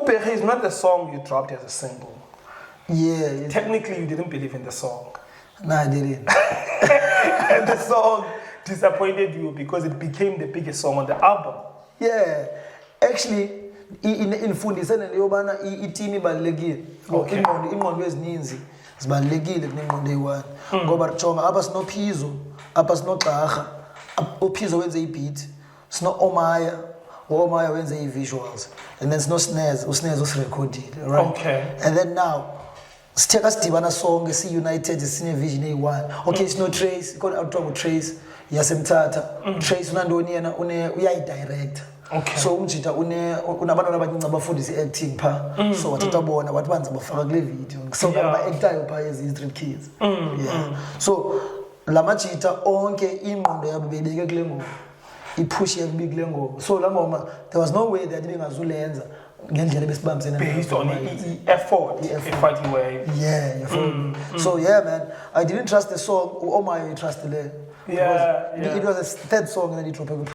Upere is not the song you dropped as a single. Yeah. Technically, you didn't believe in the song. No, I didn't. And the song disappointed you because it became the biggest song on the album. Yeah. Actually, infundisene leyo bana i-team ibalulekile. Okay. Ingqondo ezininzi zibalulekile kunengqondo eyi-one. Ngoba jonga apha sinophizo, apha sinogxarha, uphizo wenze i-beat, sino-Omaya, u-Omaya wenze i-visuals, and then sino-Snares, uSnares usirekhodile, right? Okay. And then now, sitheka sidibana sonke si-united sine-vision eyi-one. Okay, sino-Trace, ikhona akuthiwa ngu-Trace yasemthatha. Trace unantoni yena uyayidirector. Okay. So umjita unabantwana abancinci abafundisa i-acting pha. So wathatha bona wathi banza bafaka kule video. So ba-actayo pha ezi-street kids. Yeah. So la majita onke ingqondo yabo beyibeke kule ngoma. I-push yakubi kule ngoma. So la ngoma there was no way that bengazulenza ngendlela besibambisene based on effort. Effort you were. Yeah. So yeah, man, I didn't trust the song. Omaya trusted it. Yeah. It was a third song and then he dropped it.